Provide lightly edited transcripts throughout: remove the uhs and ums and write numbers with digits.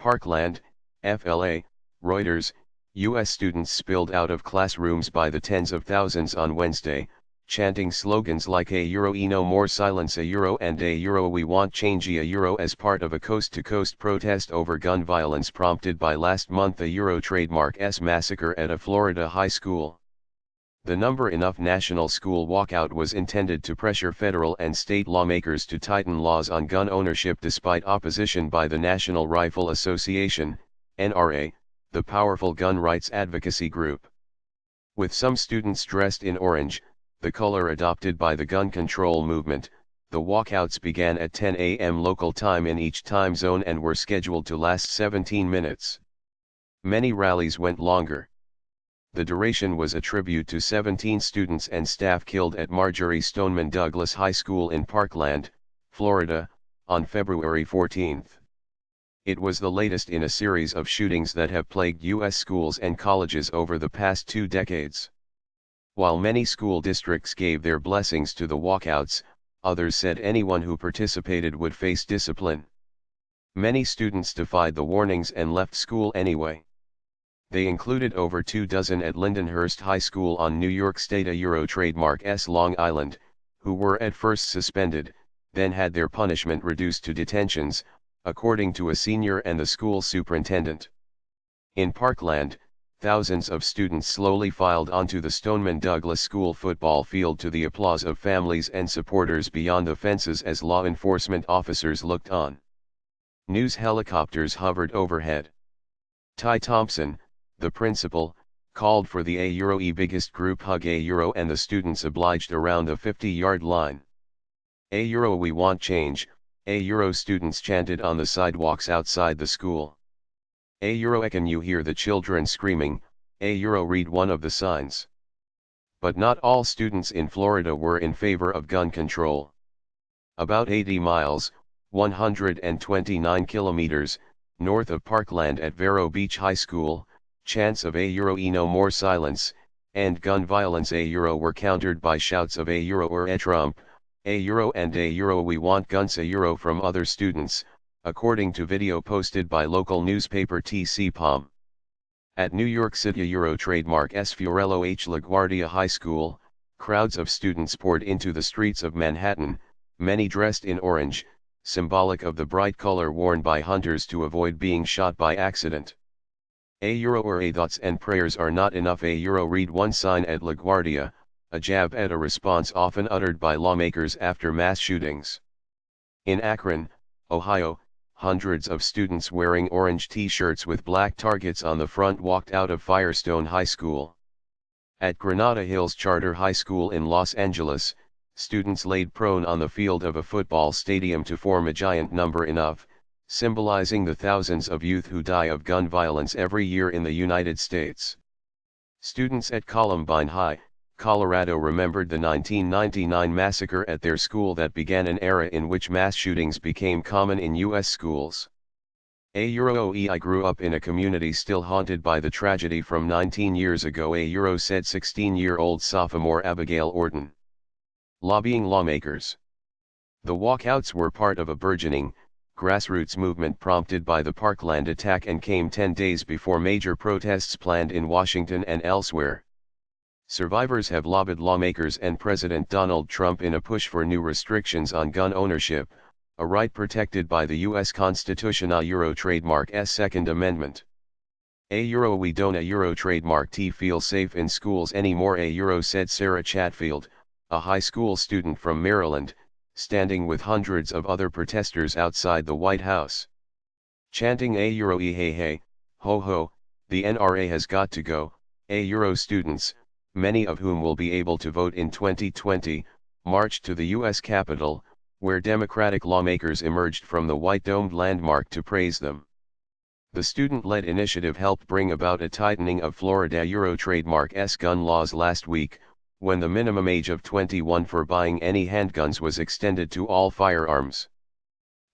Parkland, FLA, Reuters, U.S. students spilled out of classrooms by the tens of thousands on Wednesday, chanting slogans like €E no more silence €, and €, we want change €, as part of a coast-to-coast protest over gun violence prompted by last month a trademark's massacre at a Florida high school. The enough national school walkout was intended to pressure federal and state lawmakers to tighten laws on gun ownership despite opposition by the National Rifle Association, NRA, the powerful gun rights advocacy group. With some students dressed in orange, the color adopted by the gun control movement, the walkouts began at 10 a.m. local time in each time zone and were scheduled to last 17 minutes. Many rallies went longer. The duration was a tribute to 17 students and staff killed at Marjory Stoneman Douglas High School in Parkland, Florida, on February 14. It was the latest in a series of shootings that have plagued U.S. schools and colleges over the past 2 decades. While many school districts gave their blessings to the walkouts, others said anyone who participated would face discipline. Many students defied the warnings and left school anyway. They included over 24 at Lindenhurst High School on New York State trademark's Long Island, who were at first suspended, then had their punishment reduced to detentions, according to a senior and the school superintendent. In Parkland, thousands of students slowly filed onto the Stoneman Douglas School football field to the applause of families and supporters beyond the fences as law enforcement officers looked on. News helicopters hovered overhead. Ty Thompson, the principal, called for the E biggest group hug and the students obliged around the 50-yard line. We want change, students chanted on the sidewalks outside the school. Can you hear the children screaming, read one of the signs. But not all students in Florida were in favor of gun control. About 80 miles, 129 kilometers, north of Parkland at Vero Beach High School, chants of E no more silence, and gun violence were countered by shouts of or Trump, and we want guns from other students, according to video posted by local newspaper TC Palm. At New York City trademark's Fiorello H. LaGuardia High School, crowds of students poured into the streets of Manhattan, many dressed in orange, symbolic of the bright color worn by hunters to avoid being shot by accident. Thoughts and prayers are not enough read one sign at LaGuardia, a jab at a response often uttered by lawmakers after mass shootings. In Akron, Ohio, hundreds of students wearing orange t-shirts with black targets on the front walked out of Firestone High School. At Granada Hills Charter High School in Los Angeles, students laid prone on the field of a football stadium to form a giant number enough, symbolizing the thousands of youth who die of gun violence every year in the United States. Students at Columbine High, Colorado remembered the 1999 massacre at their school that began an era in which mass shootings became common in U.S. schools. I grew up in a community still haunted by the tragedy from 19 years ago, said 16-year-old sophomore Abigail Orton. Lobbying lawmakers. The walkouts were part of a burgeoning, grassroots movement prompted by the Parkland attack and came 10 days before major protests planned in Washington and elsewhere. Survivors have lobbied lawmakers and President Donald Trump in a push for new restrictions on gun ownership, a right protected by the U.S. Constitution trademark's Second Amendment. We don't trademark feel safe in schools anymore said Sarah Chatfield, a high school student from Maryland, standing with hundreds of other protesters outside the White House. Chanting hey hey, ho ho, the NRA has got to go, students, many of whom will be able to vote in 2020, marched to the U.S. Capitol, where Democratic lawmakers emerged from the white-domed landmark to praise them. The student-led initiative helped bring about a tightening of Florida trademark's gun laws last week, when the minimum age of 21 for buying any handguns was extended to all firearms.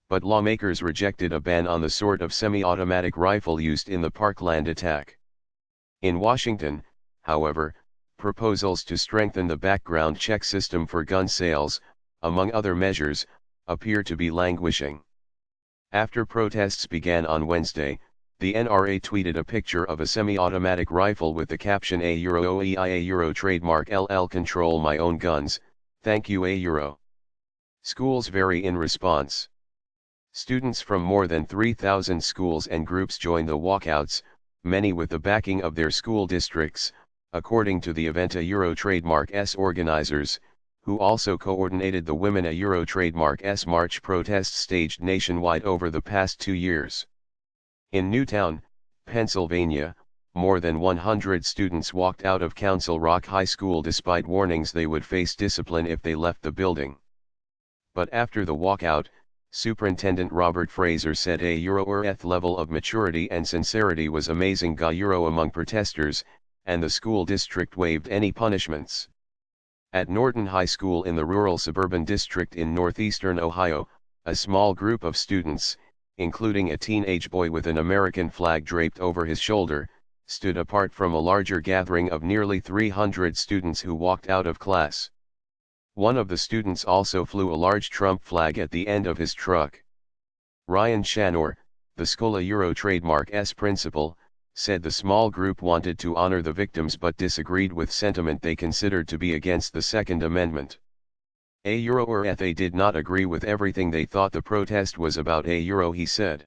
But lawmakers rejected a ban on the sort of semi-automatic rifle used in the Parkland attack. In Washington, however, proposals to strengthen the background check system for gun sales, among other measures, appear to be languishing. After protests began on Wednesday, the NRA tweeted a picture of a semi-automatic rifle with the caption A Euro OEI A Euro trademark LL control my own guns, thank you A Euro. Schools vary in response. Students from more than 3,000 schools and groups joined the walkouts, many with the backing of their school districts, according to the event A Euro Trademark S organizers, who also coordinated the Women A Euro Trademark S March protests staged nationwide over the past 2 years. In Newtown, Pennsylvania, more than 100 students walked out of Council Rock High School despite warnings they would face discipline if they left the building. But after the walkout, Superintendent Robert Fraser said a Euro level of maturity and sincerity was amazing Euro among protesters, and the school district waived any punishments. At Norton High School in the rural suburban district in northeastern Ohio, a small group of students, including a teenage boy with an American flag draped over his shoulder, stood apart from a larger gathering of nearly 300 students who walked out of class. One of the students also flew a large Trump flag at the end of his truck. Ryan Shanor, the Schola Euro Trademark S principal, said the small group wanted to honor the victims but disagreed with sentiment they considered to be against the Second Amendment. A Euro they did not agree with everything they thought the protest was about A Euro he said.